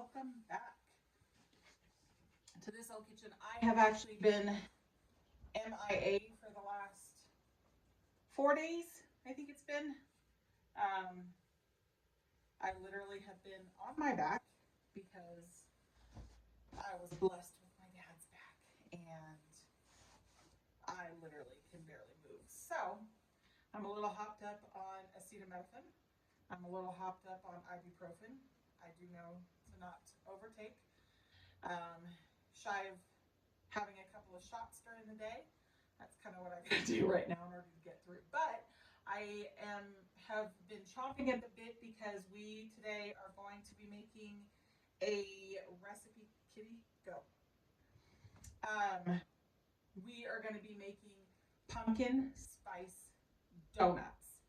welcome back to this old kitchen. I have actually been MIA for the last 4 days. I think it's been. I literally have been on my back because I was blessed with my dad's back, and I literally can barely move. So I'm a little hopped up on acetaminophen. I'm a little hopped up on ibuprofen. I do know to not overtake. Shy of having a couple of shots during the day. That's kind of what I can do right now in order to get through. But I have been chomping at the bit because we today are going to be making a recipe. Kitty, go. We are going to be making pumpkin spice donuts.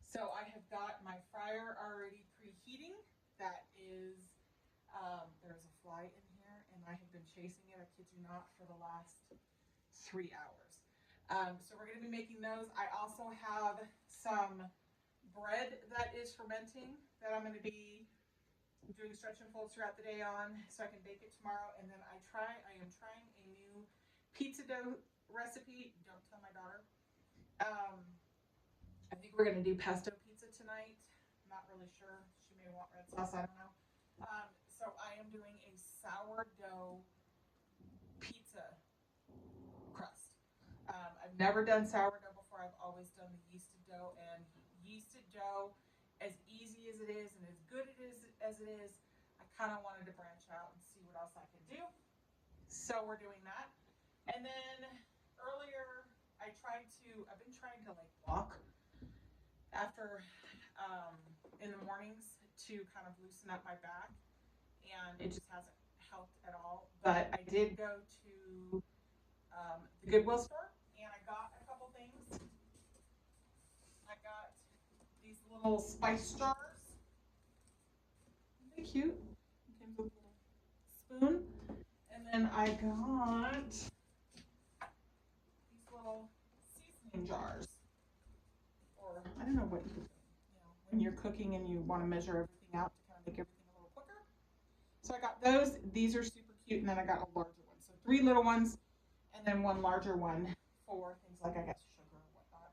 So I have got my fryer already preheating. That is, there's a fly in here, and I have been chasing it, I kid you not, for the last 3 hours. So we're going to be making those. I also have some bread that is fermenting that I'm going to be doing stretch and folds throughout the day on so I can bake it tomorrow. And then I am trying a new pizza dough recipe. Don't tell my daughter. I think we're going to do pesto pizza tonight. I'm not really sure. She may want red sauce. I don't know. So I am doing a sourdough pizza crust. I've never done sourdough before. I've always done the yeasted dough, and yeasted dough, as easy as it is and as good as it is, I kind of wanted to branch out and see what else I could do. So we're doing that. And then earlier, I've been trying to like walk after in the mornings to kind of loosen up my back, and it just hasn't helped at all. But I did go to the Goodwill store, and I got a couple things. I got these little spice jars. Aren't they cute? It comes with a little spoon. And then I got these little seasoning jars. Or I don't know what you know, when you're cooking and you want to measure everything out to kind of make everything a little quicker. So I got those. These are super cute. And then I got a larger one. So 3 little ones and then 1 larger one for things like, I guess, sugar or whatnot.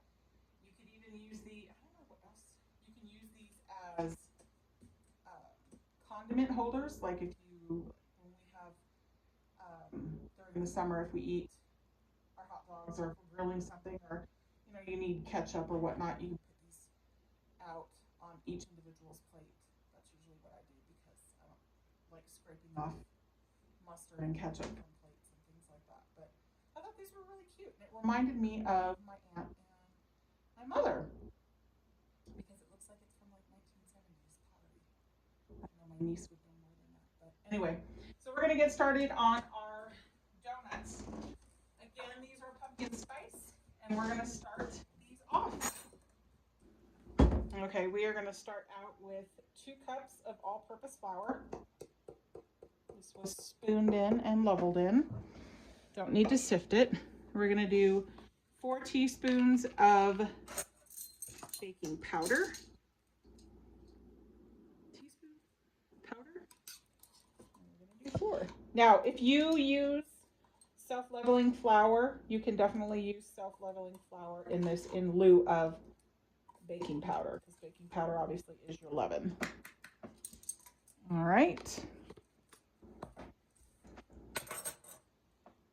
You could even use I don't know what else. You can use these as condiment holders. Like when we have, during the summer, if we eat our hot dogs or if we're grilling something, or, you need ketchup or whatnot, you can put these out on each individual's plate. That's usually what I do because I don't like scraping off mustard and ketchup from plates and things like that. But I thought these were really cute, and it reminded me of my aunt and my mother because it looks like it's from like 1970s pottery. I know my niece would know more than that, but anyway. So we're gonna get started on our donuts. Again, these are pumpkin spice, and we're gonna start these off. Okay, we are gonna start out with 2 cups of all-purpose flour. This was spooned in and leveled in. Don't need to sift it. We're going to do 4 teaspoons of baking powder. Teaspoon powder. And we're going to do 4. Now, if you use self-leveling flour, you can definitely use self-leveling flour in this in lieu of baking powder, because baking powder obviously is your leaven. All right.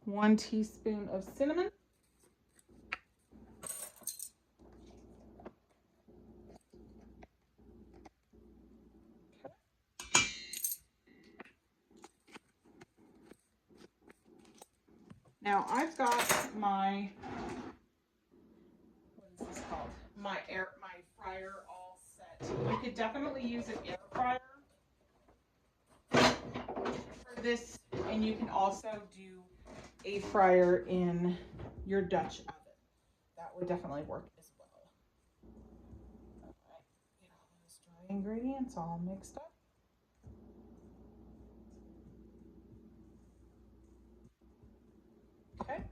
1 teaspoon of cinnamon. Okay. Now I've got my, what is this called? My fryer all set. You could definitely use an air fryer for this, and you can also do a fryer in your Dutch oven. That would definitely work as well. All right, get all those dry ingredients all mixed up. Okay.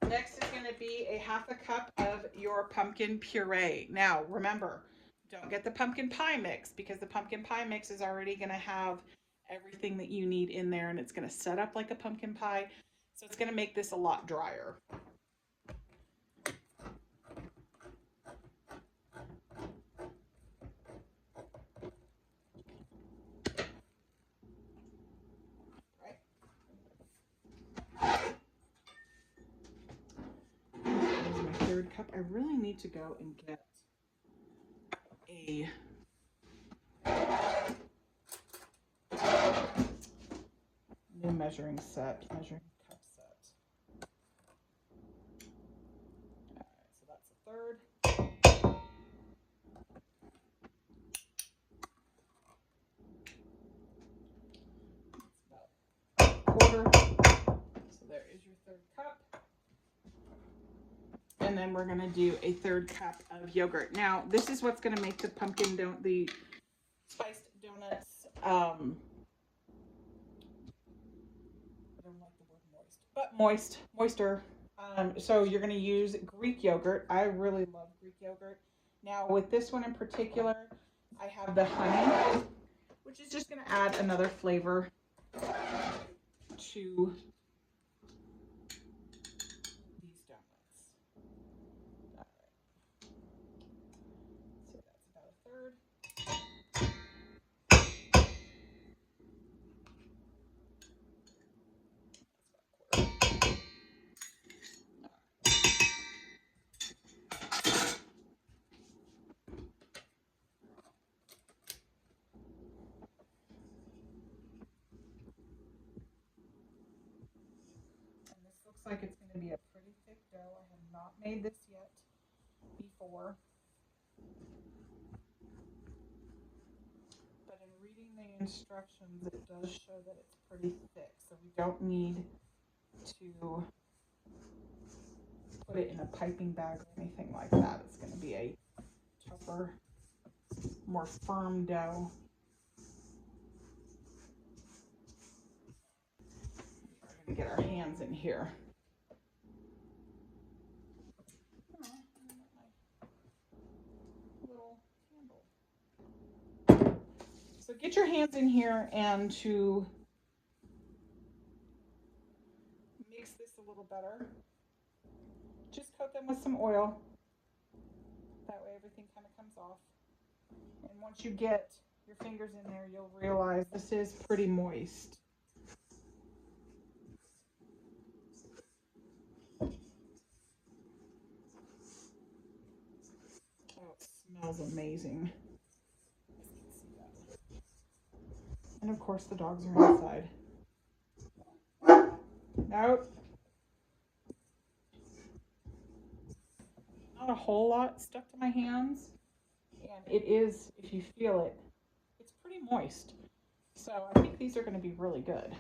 Next is going to be a 1/2 cup of your pumpkin puree. Now, remember, don't get the pumpkin pie mix because the pumpkin pie mix is already going to have everything that you need in there, and it's going to set up like a pumpkin pie. So it's going to make this a lot drier. Here's my third cup. I really need to go and get a new measuring cup set. All right, so that's the third. That's about a quarter. So there is your third cup. And then we're going to do a third cup of yogurt. Now, this is what's going to make the the spiced donuts, I don't like the word moist, but moister. So you're going to use Greek yogurt. I really love Greek yogurt. Now, with this one in particular, I have the honey, which is just going to add another flavor to these donuts. All right. So that's about a third. Looks like it's going to be a pretty thick dough. I have not made this yet before. But in reading the instructions, it does show that it's pretty thick. So we don't need to put it in a piping bag or anything like that. It's going to be a tougher, more firm dough. We're going to get our hands in here. So get your hands in here and to mix this a little better, just coat them with some oil. That way everything kind of comes off. And once you get your fingers in there, you'll realize this is pretty moist. Oh, it smells amazing. And of course the dogs are inside. Nope. Not a whole lot stuck to my hands. And it is, if you feel it, it's pretty moist. So I think these are going to be really good.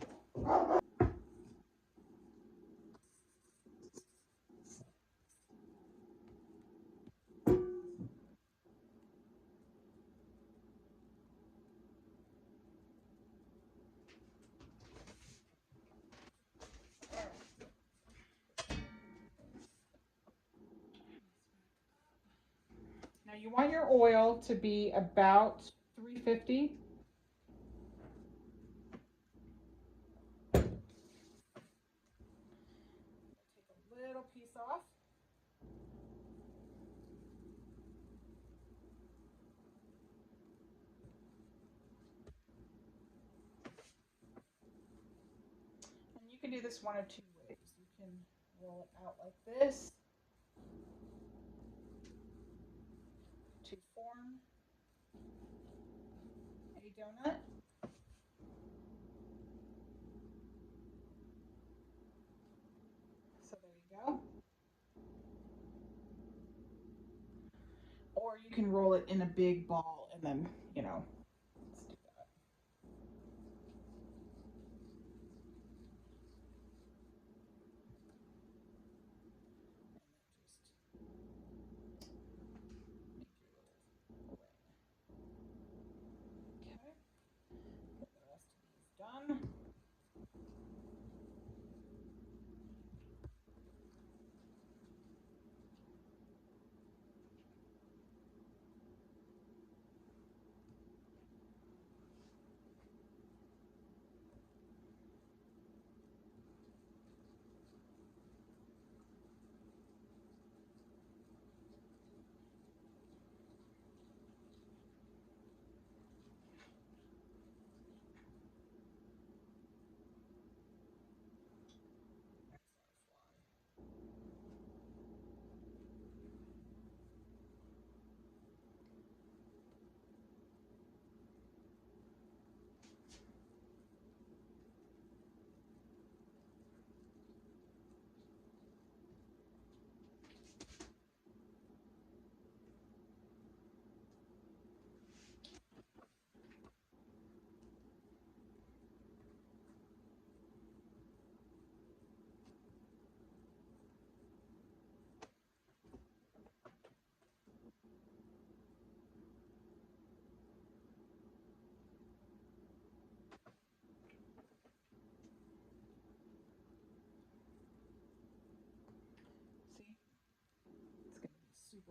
Now you want your oil to be about 350. Take a little piece off. And you can do this one of two ways. You can roll it out like this to form a donut. So there you go. Or you can roll it in a big ball and then, you know, let's do that. Okay, get the rest of these done.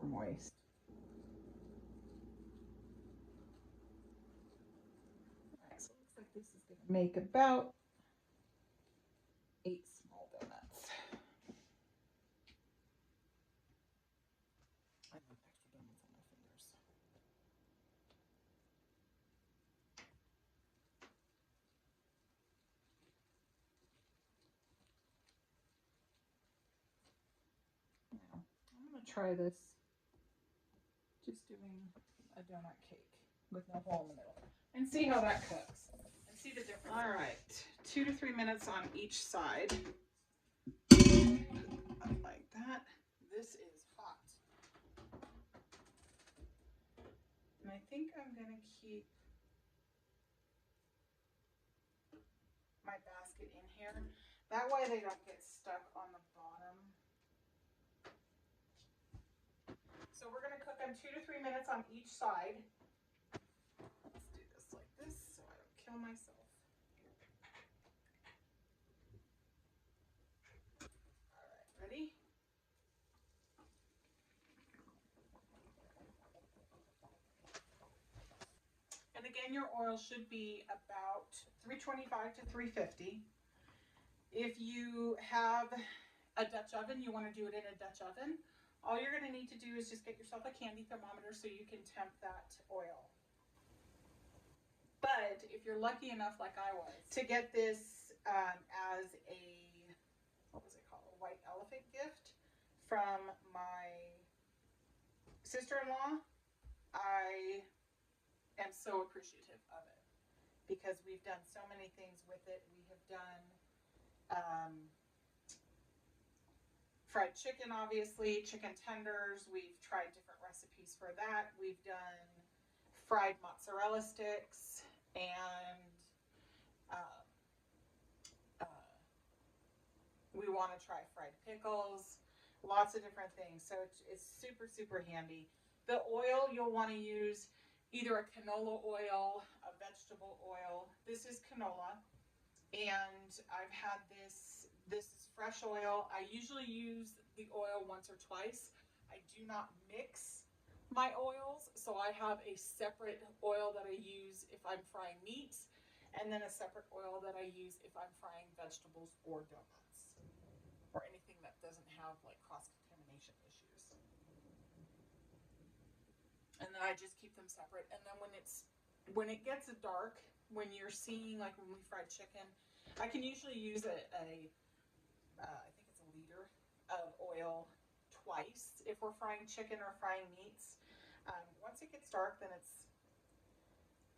moist. All right, so it looks like this is going to make about 8 small donuts. I have extra donuts on my fingers. Now, I'm going to try this just doing a donut cake with no hole in the middle and see how that cooks and see the difference. All right, 2 to 3 minutes on each side. Like that. This is hot. And I think I'm going to keep my basket in here. That way they don't get stuck on the bottom. So we're going to cook them 2 to 3 minutes on each side. Let's do this like this so I don't kill myself. All right, ready? And again, your oil should be about 325 to 350. If you have a Dutch oven, you want to do it in a Dutch oven. All you're going to need to do is just get yourself a candy thermometer so you can temp that oil. But if you're lucky enough, like I was, to get this as a, what was it called, a white elephant gift from my sister-in-law, I am so appreciative of it because we've done so many things with it. We have done fried chicken, obviously, chicken tenders. We've tried different recipes for that. We've done fried mozzarella sticks and we want to try fried pickles, lots of different things. So it's super, super handy. The oil you'll want to use either a canola oil, a vegetable oil. This is canola, and I've had this is fresh oil. I usually use the oil once or twice. I do not mix my oils, so I have a separate oil that I use if I'm frying meats, and then a separate oil that I use if I'm frying vegetables or donuts, or anything that doesn't have like cross-contamination issues. And then I just keep them separate. And then when it gets dark, when you're seeing, like when we fried chicken, I can usually use I think it's a liter of oil twice if we're frying chicken or frying meats. Once it gets dark, then it's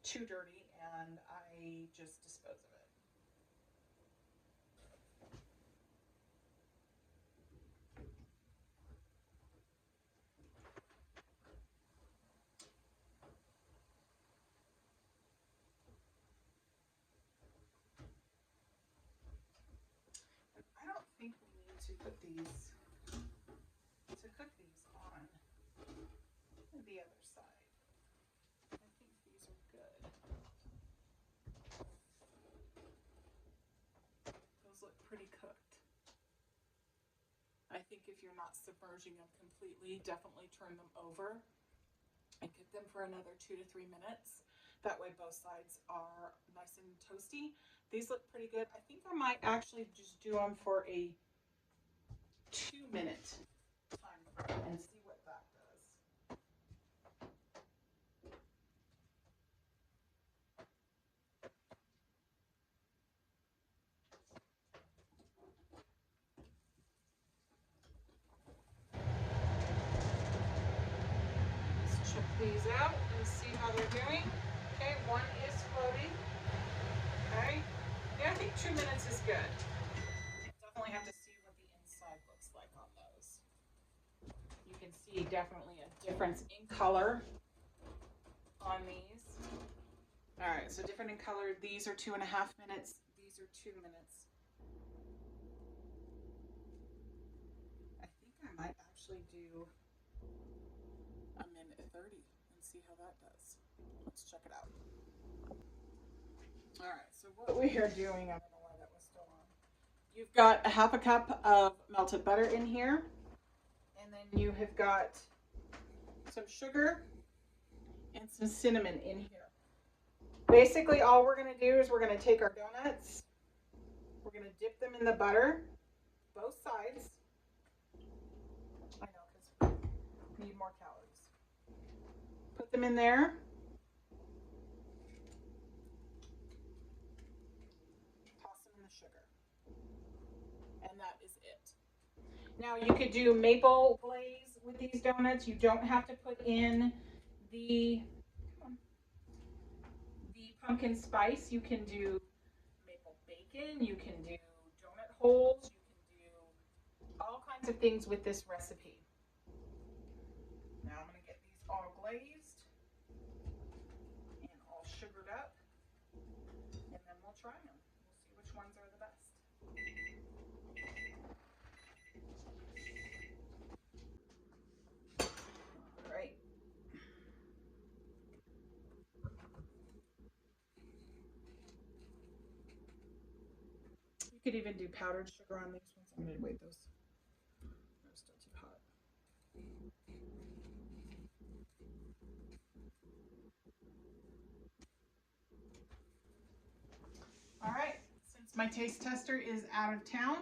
too dirty and I just dispose of it. I don't think we need to cook these on the other side. I think these are good. Those look pretty cooked. I think if you're not submerging them completely, definitely turn them over and cook them for another 2 to 3 minutes. That way both sides are nice and toasty. These look pretty good. I think I might actually just do them for a 2-minute time frame and see what that does. Let's check these out and see how they're doing. Okay, one is floating. Okay. Yeah, I think 2 minutes is good. Definitely have to see what the inside looks like on those. You can see definitely a difference in color on these. All right, so different in color. These are 2.5 minutes. These are 2 minutes. I think I might actually do a 1:30 and see how that does. Let's check it out. All right, so what we are doing, I don't know why that was still on. You've got a 1/2 cup of melted butter in here, and then you have got some sugar, and some cinnamon in here. Basically, all we're going to do is we're going to take our donuts, we're going to dip them in the butter, both sides. I know, because we need more calories. Put them in there. Toss them in the sugar. And that is it. Now you could do maple glaze with these donuts. You don't have to put in the pumpkin spice. You can do maple bacon. You can do donut holes. You can do all kinds of things with this recipe. Now I'm going to get these all glazed and all sugared up, and then we'll try them. We'll see which ones are the best. All right. You could even do powdered sugar on these ones. I'm going to wait, those are still too hot. All right, since my taste tester is out of town,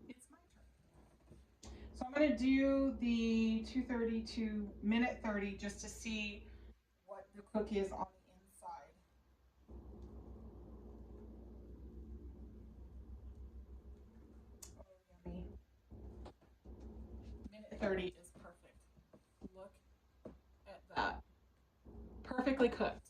it's my turn. So I'm going to do the 2:30 to minute 30 just to see what the cook is on the inside. Oh, yummy. Minute 30 is perfect. Look at that. Perfectly cooked.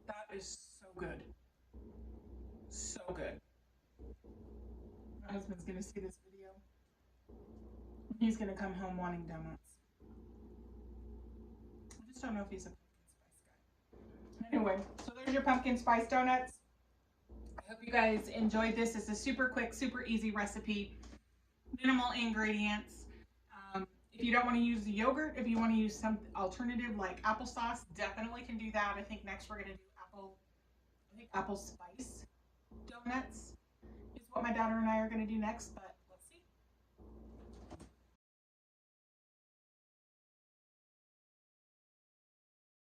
That is so good. So good. My husband's gonna see this video. He's gonna come home wanting donuts. I just don't know if he's a pumpkin spice guy. Anyway, so there's your pumpkin spice donuts. I hope you guys enjoyed this. It's a super quick, super easy recipe. Minimal ingredients. If you don't want to use the yogurt, if you want to use some alternative like applesauce, definitely can do that. I think next we're gonna do apple spice donuts is what my daughter and I are gonna do next. But